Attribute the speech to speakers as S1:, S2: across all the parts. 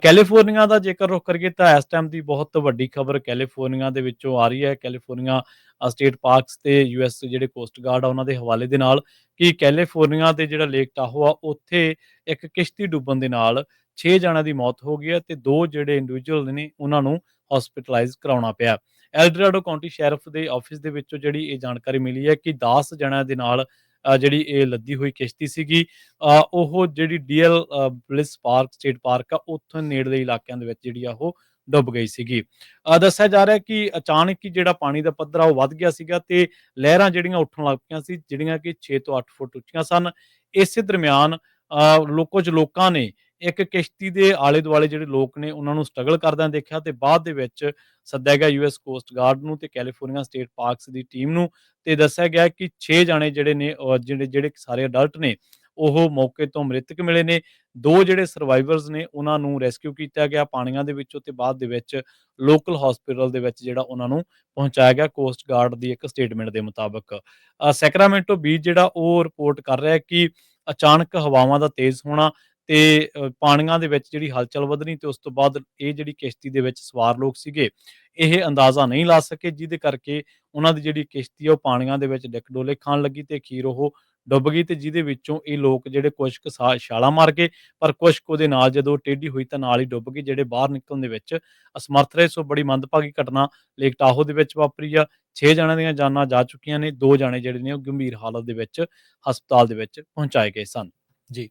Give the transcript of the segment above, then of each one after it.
S1: California ਦਾ ਜੇਕਰ ਰੁੱਖ ਕਰੀਏ ਤਾਂ ਇਸ ਟਾਈਮ ਦੀ ਬਹੁਤ ਵੱਡੀ ਖਬਰ ਕੈਲੀਫੋਰਨੀਆ ਦੇ ਵਿੱਚੋਂ ਆ ਰਹੀ ਹੈ। ਕੈਲੀਫੋਰਨੀਆ ਸਟੇਟ ਪਾਰਕਸ ਤੇ ਯੂਐਸ ਜਿਹੜੇ ਕੋਸਟ ਗਾਰਡ ਆ ਉਹਨਾਂ ਦੇ ਹਵਾਲੇ ਦੇ ਨਾਲ ਕਿ ਕੈਲੀਫੋਰਨੀਆ ਦੇ ਜਿਹੜਾ ਲੇਕ ਟਾਹੋ ਆ ਉੱਥੇ ਇੱਕ ਕਿਸ਼ਤੀ ਡੁੱਬਣ ਦੇ ਨਾਲ 6 ਜਣਿਆਂ ਦੀ ਮੌਤ ਹੋ ਗਈ ਹੈ ਤੇ 2 ਜਿਹੜੇ ਇੰਡੀਵਿਜੂਅਲ ਨੇ ਉਹਨਾਂ ਨੂੰ ਹਸਪੀਟਲਾਈਜ਼ ਕਰਾਉਣਾ ਪਿਆ। ਐਲਡਰਾਡੋ ਕਾਉਂਟੀ ਸ਼ੈਰਿਫ ਦੇ ਆਫਿਸ ਦੇ ਵਿੱਚੋਂ ਜਿਹੜੀ ਇਹ ਜਾਣਕਾਰੀ ਮਿਲੀ ਹੈ ਕਿ 10 ਜਣਿਆਂ ਦੇ ਨਾਲ ਜਿਹੜੀ ਇਹ ਲੱਦੀ ਹੋਈ ਕਿਸ਼ਤੀ ਸੀਗੀ ਉਹ ਜਿਹੜੀ DL bliss park state park ਆ ਉੱਥੋਂ ਨੇੜਲੇ ਇਲਾਕਿਆਂ ਦੇ ਵਿੱਚ ਜਿਹੜੀ ਆ ਉਹ ਡੁੱਬ ਗਈ ਸੀਗੀ। ਦੱਸਿਆ ਜਾ ਰਿਹਾ ਕਿ ਅਚਾਨਕ ਹੀ ਜਿਹੜਾ ਪਾਣੀ ਦਾ ਪੱਧਰ ਆ ਉਹ ਵੱਧ ਗਿਆ ਸੀਗਾ ਤੇ ਲਹਿਰਾਂ ਜਿਹੜੀਆਂ ਉੱਠਣ ਲੱਗ ਪਈਆਂ ਸੀ ਜਿਹੜੀਆਂ ਕਿ 6 ਤੋਂ 8 ਫੁੱਟ ਉੱਚੀਆਂ ਸਨ। ਇਸੇ ਦਰਮਿਆਨ ਕੁਝ ਲੋਕਾਂ ਨੇ ਇੱਕ ਕਿਸ਼ਤੀ ਦੇ ਆਲੇ ਦੁਆਲੇ ਜਿਹੜੇ ਲੋਕ ਨੇ ਉਹਨਾਂ ਨੂੰ ਸਟਰਗਲ ਕਰਦਿਆਂ ਦੇਖਿਆ ਤੇ ਬਾਅਦ ਦੇ ਵਿੱਚ ਸੱਦਿਆ ਗਿਆ ਯੂਐਸ ਕੋਸਟ ਗਾਰਡ ਨੂੰ ਤੇ ਕੈਲੀਫੋਰਨੀਆ ਸਟੇਟ ਪਾਰਕਸ ਦੀ ਟੀਮ ਨੂੰ ਤੇ ਦੱਸਿਆ ਗਿਆ ਕਿ 6 ਜਾਣੇ ਜਿਹੜੇ ਨੇ ਜਿਹੜੇ ਜਿਹੜੇ ਸਾਰੇ ਅਡਲਟ ਨੇ ਉਹ ਮੌਕੇ ਤੋਂ ਮ੍ਰਿਤਕ ਮਿਲੇ ਨੇ। 2 ਜਿਹੜੇ ਸਰਵਾਈਵਰਸ ਨੇ ਉਹਨਾਂ ਨੂੰ ਰੈਸਕਿਊ ਕੀਤਾ ਗਿਆ ਪਾਣੀਆਂ ਦੇ ਵਿੱਚੋਂ ਤੇ ਬਾਅਦ ਦੇ ਵਿੱਚ ਲੋਕਲ ਹਸਪੀਟਲ ਦੇ ਵਿੱਚ ਜਿਹੜਾ ਉਹਨਾਂ ਨੂੰ ਪਹੁੰਚਾਇਆ ਗਿਆ ਕੋਸਟ ਗਾਰਡ ਦੀ ਇੱਕ ਸਟੇਟਮੈਂਟ ਦੇ ਮੁਤਾਬਕ। ਸੈਕਰਾਮੈਂਟੋ ਬੀਚ ਜਿਹੜਾ ਉਹ ਰਿਪੋਰਟ ਕਰ ਰਿਹਾ ਕਿ ਅਚਾਨਕ ਹਵਾਵਾਂ ਦਾ ਤੇਜ਼ ਹੋਣਾ ਤੇ ਪਾਣੀਆਂ ਦੇ ਵਿੱਚ ਜਿਹੜੀ ਹਲਚਲ ਵਧਣੀ ਤੇ ਉਸ ਤੋਂ ਬਾਅਦ ਇਹ ਜਿਹੜੀ ਕਿਸ਼ਤੀ ਦੇ ਵਿੱਚ ਸਵਾਰ ਲੋਕ ਸੀਗੇ ਇਹ ਅੰਦਾਜ਼ਾ ਨਹੀਂ ਲਾ ਸਕੇ ਜਿਹਦੇ ਕਰਕੇ ਉਹਨਾਂ ਦੀ ਜਿਹੜੀ ਕਿਸ਼ਤੀ ਆ ਉਹ ਪਾਣੀਆਂ ਦੇ ਵਿੱਚ ਡਿੱਕ-ਡੋਲੇ ਖਾਣ ਲੱਗੀ ਤੇ ਅਖੀਰ ਉਹ ਡੁੱਬ ਗਈ ਤੇ ਜਿਹਦੇ ਵਿੱਚੋਂ ਇਹ ਲੋਕ ਜਿਹੜੇ ਕੁਛ ਕੁ ਛਾਲਾਂ ਮਾਰ ਗਏ ਪਰ ਕੁਛ ਕੁ ਉਹਦੇ ਨਾਲ ਜਦੋਂ ਟੇਢੀ ਹੋਈ ਤਾਂ ਨਾਲ ਹੀ ਡੁੱਬ ਗਏ ਜਿਹੜੇ ਬਾਹਰ ਨਿਕਲਣ ਦੇ ਵਿੱਚ ਅਸਮਰਥ ਰਹੇ। ਸੋ ਬੜੀ ਮੰਦਭਾਗੀ ਘਟਨਾ ਲੇਕ ਟਾਹੋ ਦੇ ਵਿੱਚ ਵਾਪਰੀ ਆ। 6 ਜਣਿਆਂ ਦੀਆਂ ਜਾਨਾਂ ਜਾ ਚੁੱਕੀਆਂ ਨੇ। 2 ਜਾਣੇ ਜਿਹੜੇ ਨੇ ਉਹ ਗੰਭੀਰ ਹਾਲਤ ਦੇ ਵਿੱਚ ਹਸਪਤਾਲ ਦੇ ਵਿੱਚ ਪਹੁੰਚਾਏ ਗਏ ਸਨ। ਜੀ।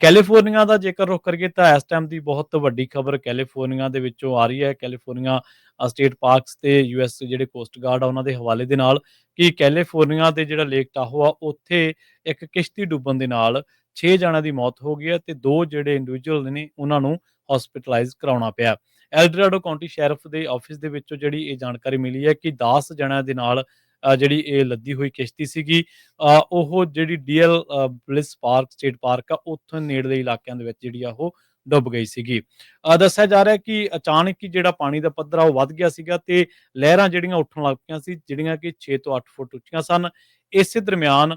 S1: ਕੈਲੀਫੋਰਨੀਆ ਦਾ ਜੇਕਰ ਰੁੱਖ ਕਰੀਏ ਤਾਂ ਇਸ ਟਾਈਮ ਦੀ ਬਹੁਤ ਵੱਡੀ ਖਬਰ ਕੈਲੀਫੋਰਨੀਆ ਦੇ ਵਿੱਚੋਂ ਆ ਰਹੀ ਹੈ। ਕੈਲੀਫੋਰਨੀਆ ਸਟੇਟ ਪਾਰਕਸ ਤੇ ਯੂਐਸ ਜਿਹੜੇ ਕੋਸਟ ਗਾਰਡ ਆ ਉਹਨਾਂ ਦੇ ਹਵਾਲੇ ਦੇ ਨਾਲ ਕਿ ਕੈਲੀਫੋਰਨੀਆ ਦੇ ਜਿਹੜਾ ਲੇਕ ਟਾਹੋ ਆ ਉੱਥੇ ਇੱਕ ਕਿਸ਼ਤੀ ਡੁੱਬਣ ਦੇ ਨਾਲ 6 ਜਣਿਆਂ ਦੀ ਮੌਤ ਹੋ ਗਈ ਹੈ ਤੇ 2 ਜਿਹੜੇ ਇੰਡੀਵਿਜੂਅਲ ਨੇ ਉਹਨਾਂ ਨੂੰ ਹਸਪੀਟਲਾਈਜ਼ ਕਰਾਉਣਾ ਪਿਆ। ਐਲਡਰਾਡੋ ਕਾਉਂਟੀ ਸ਼ੈਰਿਫ ਦੇ ਆਫਿਸ ਦੇ ਵਿੱਚੋਂ ਜਿਹੜੀ ਇਹ ਜਾਣਕਾਰੀ ਮਿਲੀ ਹੈ ਕਿ 10 ਜਣਿਆਂ ਦੇ ਨਾਲ ਜਿਹੜੀ ਇਹ ਲੱਦੀ ਹੋਈ ਕਿਸ਼ਤੀ ਸੀਗੀ ਉਹ ਜਿਹੜੀ DL bliss park state park ਆ ਉੱਥੋਂ ਨੇੜਲੇ ਇਲਾਕਿਆਂ ਦੇ ਵਿੱਚ ਜਿਹੜੀ ਆ ਉਹ ਡੁੱਬ ਗਈ ਸੀਗੀ। ਦੱਸਿਆ ਜਾ ਰਿਹਾ ਕਿ ਅਚਾਨਕ ਹੀ ਜਿਹੜਾ ਪਾਣੀ ਦਾ ਪੱਧਰ ਆ ਉਹ ਵੱਧ ਗਿਆ ਸੀਗਾ ਤੇ ਲਹਿਰਾਂ ਜਿਹੜੀਆਂ ਉੱਠਣ ਲੱਗ ਪਈਆਂ ਸੀ ਜਿਹੜੀਆਂ ਕਿ 6 ਤੋਂ 8 ਫੁੱਟ ਉੱਚੀਆਂ ਸਨ। ਇਸੇ ਦਰਮਿਆਨ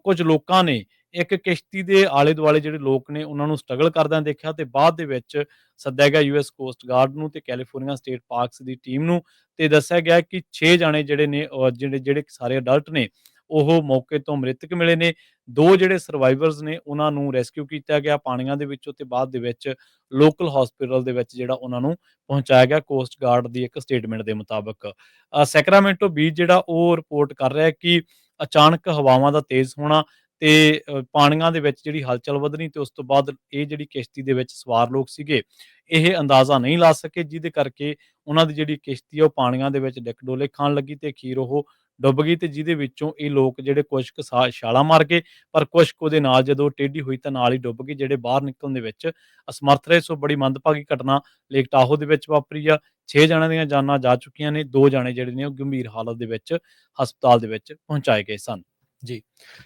S1: ਕੁਝ ਲੋਕਾਂ ਨੇ ਇੱਕ ਕਿਸ਼ਤੀ ਦੇ ਆਲੇ ਦੁਆਲੇ ਜਿਹੜੇ ਲੋਕ ਨੇ ਉਹਨਾਂ ਨੂੰ ਸਟਰਗਲ ਕਰਦਿਆਂ ਦੇਖਿਆ ਤੇ ਬਾਅਦ ਦੇ ਵਿੱਚ ਸੱਦਿਆ ਗਿਆ ਯੂਐਸ ਕੋਸਟ ਗਾਰਡ ਨੂੰ ਤੇ ਕੈਲੀਫੋਰਨੀਆ ਸਟੇਟ ਪਾਰਕਸ ਦੀ ਟੀਮ ਨੂੰ ਤੇ ਦੱਸਿਆ ਗਿਆ ਕਿ 6 ਜਾਣੇ ਜਿਹੜੇ ਨੇ ਜਿਹੜੇ ਜਿਹੜੇ ਸਾਰੇ ਅਡਲਟ ਨੇ ਉਹ ਮੌਕੇ ਤੋਂ ਮ੍ਰਿਤਕ ਮਿਲੇ ਨੇ। 2 ਜਿਹੜੇ ਸਰਵਾਈਵਰਸ ਨੇ ਉਹਨਾਂ ਨੂੰ ਰੈਸਕਿਊ ਕੀਤਾ ਗਿਆ ਪਾਣੀਆਂ ਦੇ ਵਿੱਚੋਂ ਤੇ ਬਾਅਦ ਦੇ ਵਿੱਚ ਲੋਕਲ ਹਸਪੀਟਲ ਦੇ ਵਿੱਚ ਜਿਹੜਾ ਉਹਨਾਂ ਨੂੰ ਪਹੁੰਚਾਇਆ ਗਿਆ ਕੋਸਟ ਗਾਰਡ ਦੀ ਇੱਕ ਸਟੇਟਮੈਂਟ ਦੇ ਮੁਤਾਬਕ। ਸੈਕਰਾਮੈਂਟੋ ਬੀਚ ਜਿਹੜਾ ਉਹ ਰਿਪੋਰਟ ਕਰ ਰਿਹਾ ਕਿ ਅਚਾਨਕ ਹਵਾਵਾਂ ਦਾ ਤੇਜ਼ ਹੋਣਾ ਤੇ ਪਾਣੀਆਂ ਦੇ ਵਿੱਚ ਜਿਹੜੀ ਹਲਚਲ ਵਧਣੀ ਤੇ ਉਸ ਤੋਂ ਬਾਅਦ ਇਹ ਜਿਹੜੀ ਕਿਸ਼ਤੀ ਦੇ ਵਿੱਚ ਸਵਾਰ ਲੋਕ ਸੀਗੇ ਇਹ ਅੰਦਾਜ਼ਾ ਨਹੀਂ ਲਾ ਸਕੇ ਜਿਹਦੇ ਕਰਕੇ ਉਹਨਾਂ ਦੀ ਜਿਹੜੀ ਕਿਸ਼ਤੀ ਆ ਉਹ ਪਾਣੀਆਂ ਦੇ ਵਿੱਚ ਡਿੱਕ-ਡੋਲੇ ਖਾਣ ਲੱਗੀ ਤੇ ਅਖੀਰ ਉਹ ਡੁੱਬ ਗਈ ਤੇ ਜਿਹਦੇ ਵਿੱਚੋਂ ਇਹ ਲੋਕ ਜਿਹੜੇ ਕੁਛ ਕੁ ਛਾਲਾਂ ਮਾਰ ਗਏ ਪਰ ਕੁਛ ਕੁ ਉਹਦੇ ਨਾਲ ਜਦੋਂ ਟੇਢੀ ਹੋਈ ਤਾਂ ਨਾਲ ਹੀ ਡੁੱਬ ਗਏ ਜਿਹੜੇ ਬਾਹਰ ਨਿਕਲਣ ਦੇ ਵਿੱਚ ਅਸਮਰਥ ਰਹੇ। ਸੋ ਬੜੀ ਮੰਦਭਾਗੀ ਘਟਨਾ ਲੇਕ ਟਾਹੋ ਦੇ ਵਿੱਚ ਵਾਪਰੀ ਆ। 6 ਜਣਿਆਂ ਦੀਆਂ ਜਾਨਾਂ ਜਾ ਚੁੱਕੀਆਂ ਨੇ। 2 ਜਾਣੇ ਜਿਹੜੇ ਨੇ ਉਹ ਗੰਭੀਰ ਹਾਲਤ ਦੇ ਵਿੱਚ ਹਸਪਤਾਲ ਦੇ ਵਿੱਚ ਪਹੁੰਚਾਏ ਗਏ ਸਨ। ਜੀ।